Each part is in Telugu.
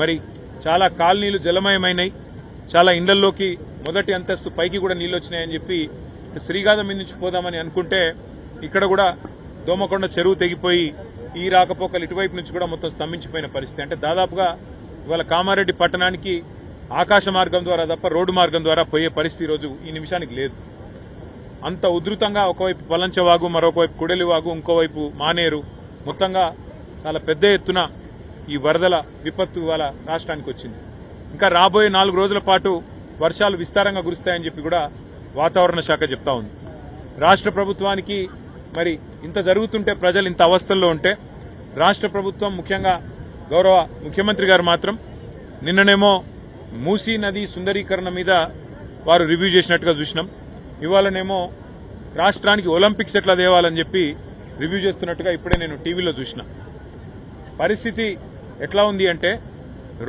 మరి చాలా కాలనీలు జలమయమైనాయి, చాలా ఇండ్లలోకి మొదటి అంతస్తు పైకి కూడా నీళ్లు వచ్చినాయని చెప్పి శ్రీగాధం మీద నుంచి పోదామని అనుకుంటే ఇక్కడ కూడా దోమకొండ చెరువు తెగిపోయి ఈ రాకపోకలు ఇటువైపు నుంచి కూడా మొత్తం స్తంభించిపోయిన పరిస్థితి. అంటే దాదాపుగా ఇవాళ కామారెడ్డి పట్టణానికి ఆకాశ మార్గం ద్వారా తప్ప రోడ్డు మార్గం ద్వారా పోయే పరిస్థితి రోజు ఈ నిమిషానికి లేదు. అంత ఉధృతంగా ఒకవైపు పలంచవాగు, మరొకవైపు కుడలివాగు, ఇంకోవైపు మానేరు, మొత్తంగా చాలా పెద్ద ఎత్తున ఈ వరదల విపత్తు ఇవాళ రాష్ట్రానికి వచ్చింది. ఇంకా రాబోయే 4 రోజుల పాటు వర్షాలు విస్తారంగా కురుస్తాయని చెప్పి కూడా వాతావరణ శాఖ చెప్తా ఉంది. రాష్ట్ర ప్రభుత్వానికి మరి ఇంత జరుగుతుంటే, ప్రజలు ఇంత అవస్థల్లో ఉంటే, రాష్ట్ర ప్రభుత్వం ముఖ్యంగా గౌరవ ముఖ్యమంత్రి గారు మాత్రం నిన్ననేమో మూసీ నది సుందరీకరణ మీద వారు రివ్యూ చేసినట్టుగా చూసినాం. ఇవాళనేమో రాష్ట్రానికి ఒలింపిక్స్ ఎట్లా తేవాలని చెప్పి రివ్యూ చేస్తున్నట్టుగా ఇప్పుడే నేను టీవీలో చూసిన. పరిస్థితి ఎట్లా ఉంది అంటే,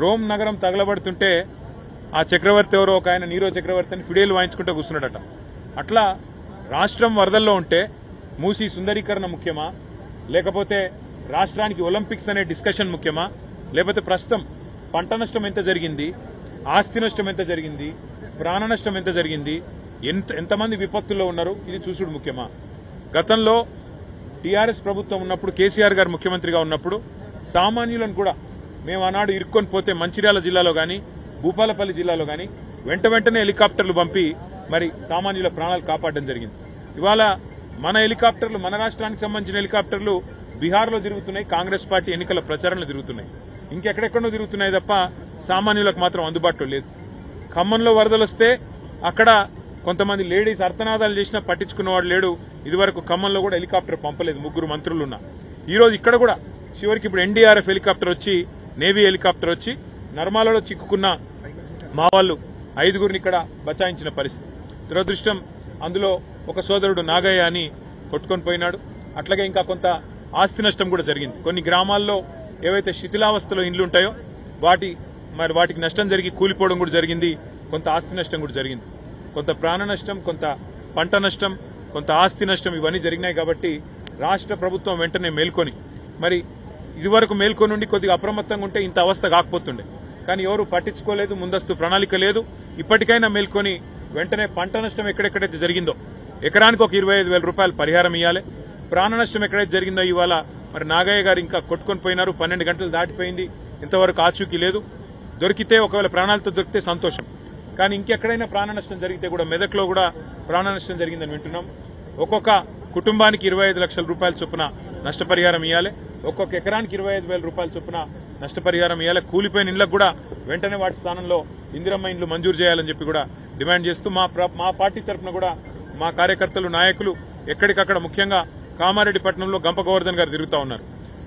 రోమ్ నగరం తగలబడుతుంటే ఆ చక్రవర్తి ఎవరో ఒక ఆయన నీరో చక్రవర్తి అని ఫిడేలు వాయించుకుంటూ కూర్చున్నాడట. అట్లా రాష్ట్రం వరదల్లో ఉంటే మూసీ సుందరీకరణ ముఖ్యమా, లేకపోతే రాష్ట్రానికి ఒలింపిక్స్ అనే డిస్కషన్ ముఖ్యమా, లేకపోతే ప్రస్తుతం పంట నష్టం ఎంత జరిగింది, ఆస్తి నష్టం ఎంత జరిగింది, ప్రాణ నష్టం ఎంత జరిగింది, ఎంతమంది విపత్తుల్లో ఉన్నారు ఇది చూసుడు ముఖ్యమా? గతంలో టీఆర్ఎస్ ప్రభుత్వం ఉన్నప్పుడు, కేసీఆర్ గారు ముఖ్యమంత్రిగా ఉన్నప్పుడు సామాన్యులను కూడా మేము ఆనాడు ఇరుక్కొని పోతే మంచిర్యాల జిల్లాలో గాని, భూపాలపల్లి జిల్లాలో గాని వెంటనే హెలికాప్టర్లు పంపి మరి సామాన్యుల ప్రాణాలు కాపాడడం జరిగింది. ఇవాళ మన హెలికాప్టర్లు, మన రాష్ట్రానికి సంబంధించిన హెలికాప్టర్లు బీహార్లో తిరుగుతున్నాయి, కాంగ్రెస్ పార్టీ ఎన్నికల ప్రచారంలో తిరుగుతున్నాయి, ఇంకెక్కడెక్కడో తిరుగుతున్నాయి తప్ప సామాన్యులకు మాత్రం అందుబాటులో లేదు. ఖమ్మంలో వరదలు వస్తే అక్కడ కొంతమంది లేడీస్ అర్థనాదాలు చేసినా పట్టించుకున్నవాడు లేడు. ఇదివరకు ఖమ్మంలో కూడా హెలికాప్టర్ పంపలేదు, 3 మంత్రులున్నా. ఈ రోజు ఇక్కడ కూడా చివరికి ఇప్పుడు ఎన్డీఆర్ఎఫ్ హెలికాప్టర్ వచ్చి, నేవీ హెలికాప్టర్ వచ్చి నర్మాలలో చిక్కుకున్న మా వాళ్ళు 5గురిని ఇక్కడ బచాయించిన పరిస్థితి. దురదృష్టం అందులో ఒక సోదరుడు నాగయ్య అని కొట్టుకొని పోయినాడు. అట్లాగే ఇంకా కొంత ఆస్తి నష్టం కూడా జరిగింది. కొన్ని గ్రామాల్లో ఏవైతే శిథిలావస్థలో ఇండ్లుంటాయో వాటికి నష్టం జరిగి కూలిపోవడం కూడా జరిగింది. కొంత ఆస్తి నష్టం కూడా జరిగింది. కొంత ప్రాణ నష్టం, కొంత పంట నష్టం, కొంత ఆస్తి నష్టం ఇవన్నీ జరిగినాయి. కాబట్టి రాష్ట్ర ప్రభుత్వం వెంటనే మేల్కొని, మరి ఇదివరకు మేల్కొని ఉండి కొద్దిగా అప్రమత్తంగా ఉంటే ఇంత అవస్థ కాకపోతుండే. కానీ ఎవరు పట్టించుకోలేదు, ముందస్తు ప్రణాళిక లేదు. ఇప్పటికైనా మేల్కొని వెంటనే పంట నష్టం ఎక్కడెక్కడైతే జరిగిందో ఎకరానికి ఒక 25,000 రూపాయలు పరిహారం ఇవ్వాలి. ప్రాణ నష్టం ఎక్కడైతే జరిగిందో ఇవాళ మరి నాగయ్య గారు ఇంకా కొట్టుకొని పోయినారు, 12 గంటలు దాటిపోయింది, ఇంతవరకు ఆచూకీ లేదు. దొరికితే ఒకవేళ ప్రాణాలతో దొరికితే సంతోషం. కానీ ఇంకెక్కడైనా ప్రాణ నష్టం జరిగితే కూడా మెదక్లో కూడా ప్రాణ నష్టం జరిగిందని వింటున్నాం. ఒక్కొక్క కుటుంబానికి 25 లక్షల రూపాయల చొప్పున నష్టపరిహారం ఇవ్వాలి. ఒక్కొక్క ఎకరానికి 25,000 రూపాయల చొప్పున నష్టపరిహారం ఇవ్వాలి. కూలిపోయిన ఇళ్లకు కూడా వెంటనే వాటి స్థానంలో ఇందిరమ్మ ఇండ్లు మంజూరు చేయాలని చెప్పి కూడా డిమాండ్ చేస్తూ మా పార్టీ తరఫున కూడా మా కార్యకర్తలు, నాయకులు ఎక్కడికక్కడ ముఖ్యంగా కామారెడ్డి పట్టణంలో గంప గోవర్ధన్ గారు తిరుగుతా ఉన్నారు,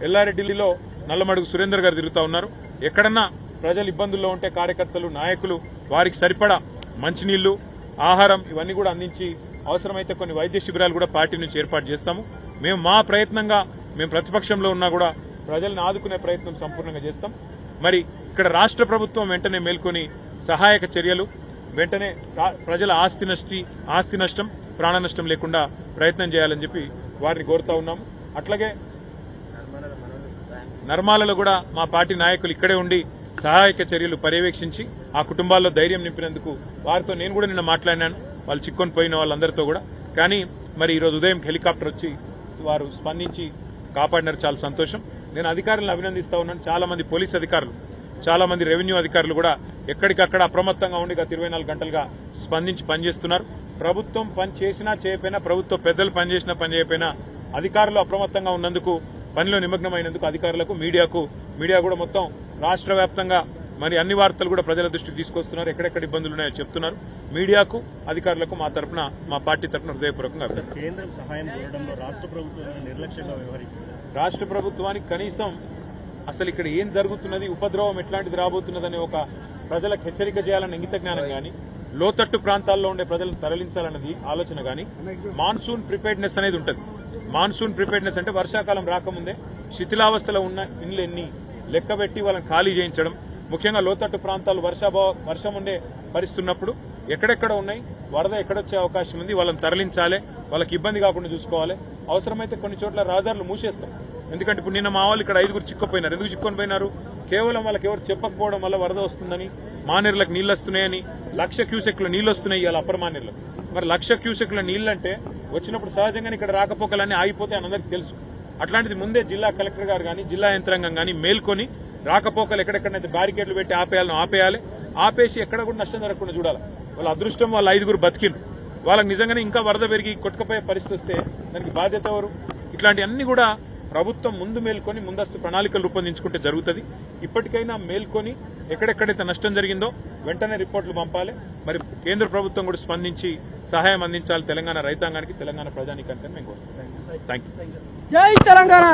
ఎల్లారెడ్డిలో నల్లమడుగు సురేందర్ గారు తిరుగుతా ఉన్నారు. ఎక్కడన్నా ప్రజలు ఇబ్బందుల్లో ఉంటే కార్యకర్తలు, నాయకులు వారికి సరిపడా మంచినీళ్లు, ఆహారం ఇవన్నీ కూడా అందించి అవసరమైతే కొన్ని వైద్య శిబిరాలు కూడా పార్టీ నుంచి ఏర్పాటు చేస్తాము. మేము మా ప్రయత్నంగా, మేము ప్రతిపక్షంలో ఉన్నా కూడా ప్రజలను ఆదుకునే ప్రయత్నం సంపూర్ణంగా చేస్తాం. మరి ఇక్కడ రాష్ట్ర ప్రభుత్వం వెంటనే మేల్కొని సహాయక చర్యలు, వెంటనే ప్రజల ఆస్తి నష్టం, ప్రాణ నష్టం లేకుండా ప్రయత్నం చేయాలని చెప్పి వారిని కోరుతా ఉన్నాం. అట్లాగే నర్మాలలో కూడా మా పార్టీ నాయకులు ఇక్కడే ఉండి సహాయక చర్యలు పర్యవేక్షించి ఆ కుటుంబాల్లో ధైర్యం నింపినందుకు వారితో నేను కూడా నిన్న మాట్లాడినాను, వాళ్ళు చిక్కొని పోయిన వాళ్ళందరితో కూడా. కానీ మరి ఈరోజు ఉదయం హెలికాప్టర్ వచ్చి వారు స్పందించి కాపాడినారు, చాలా సంతోషం. నేను అధికారులను అభినందిస్తా ఉన్నాను. చాలా మంది పోలీస్ అధికారులు, చాలా మంది రెవెన్యూ అధికారులు కూడా ఎక్కడికక్కడ అప్రమత్తంగా ఉండి గత 24 గంటలుగా స్పందించి పనిచేస్తున్నారు. ప్రభుత్వం పని చేసినా చేయకపోయినా, ప్రభుత్వ పెద్దలు పనిచేసినా పని చేయకపోయినా అధికారులు అప్రమత్తంగా ఉన్నందుకు, పనిలో నిమగ్నమైనందుకు అధికారులకు, మీడియా కూడా మొత్తం రాష్ట్ర వ్యాప్తంగా మరి అన్ని వార్తలు కూడా ప్రజల దృష్టికి తీసుకొస్తున్నారు. ఎక్కడెక్కడ ఇబ్బందులు ఉన్నాయో చెప్తున్నారు. మీడియాకు, అధికారులకు మా తరఫున, మా పార్టీ తరఫున హృదయపూర్వకంగా అభినందనలు. కేంద్రం సహాయం కోరడంలో రాష్ట్ర ప్రభుత్వం నిర్లక్ష్యంగా వ్యవహరిస్తుంది. రాష్ట్ర ప్రభుత్వానికి కనీసం అసలు ఇక్కడ ఏం జరుగుతున్నది, ఉపద్రవం ఎట్లాంటిది రాబోతున్నదనే ఒక ప్రజలకు హెచ్చరిక చేయాలన్న ఇంగిత జ్ఞానం గానీ, లోతట్టు ప్రాంతాల్లో ఉండే ప్రజలను తరలించాలన్నది ఆలోచన గానీ, మాన్సూన్ ప్రిపేర్డ్నెస్ అనేది ఉంటుంది. మాన్సూన్ ప్రిపేర్డ్నెస్ అంటే వర్షాకాలం రాకముందే శిథిలావస్థలో ఉన్న ఇండ్లు ఎన్ని లెక్కబెట్టి వాళ్ళని ఖాళీ చేయించడం. ముఖ్యంగా లోతట్టు ప్రాంతాలు వర్షం ఉండే పరిస్థితి ఉన్నప్పుడు ఎక్కడెక్కడ ఉన్నాయి, వరద ఎక్కడొచ్చే అవకాశం ఉంది, వాళ్ళని తరలించాలి, వాళ్ళకి ఇబ్బంది కాకుండా చూసుకోవాలి. అవసరమైతే కొన్ని చోట్ల రహదారులు మూసేస్తాం. ఎందుకంటే ఇప్పుడు నిన్న మా వాళ్ళు ఇక్కడ 5 చిక్కపోయినారు. ఎందుకు చిక్కొని పోయినారు? కేవలం వాళ్ళకి ఎవరు చెప్పకపోవడం వల్ల వరద వస్తుందని, మానేర్లకు నీళ్లు వస్తున్నాయని, 1,00,000 క్యూసెక్లు నీళ్లు వస్తున్నాయి ఇవాళ అప్పర్ మానేర్లకు. మరి 1,00,000 క్యూసెక్ల నీళ్లంటే వచ్చినప్పుడు సహజంగానే ఇక్కడ రాకపోకలన్నీ ఆగిపోతే అని అందరికీ తెలుసు. అట్లాంటిది ముందే జిల్లా కలెక్టర్ గారు కానీ జిల్లా యంత్రాంగం కానీ మేల్కొని రాకపోకలు ఎక్కడెక్కడైతే బ్యారికేడ్లు పెట్టి ఆపేయాలి, ఆపేసి ఎక్కడ కూడా నష్టం జరగకుండా చూడాలి. వాళ్ళ అదృష్టం వాళ్ళ 5 బతికిండ్రు. వాళ్ళకి నిజంగానే ఇంకా వరద పెరిగి కొట్టుకుపోయే పరిస్థితి వస్తే దానికి బాధ్యత ఎవరు? ఇట్లాంటివన్నీ కూడా ప్రభుత్వం ముందు మేల్కొని ముందస్తు ప్రణాళికలు రూపొందించుకుంటే జరుగుతుంది. ఇప్పటికైనా మేల్కొని ఎక్కడెక్కడైతే నష్టం జరిగిందో వెంటనే రిపోర్టులు పంపాలి. మరి కేంద్ర ప్రభుత్వం కూడా స్పందించి సహాయం అందించాలి తెలంగాణ రైతాంగానికి, తెలంగాణ ప్రజానీకానికి మేము కోరుతున్నాం. Thank you. జై తెలంగాణ.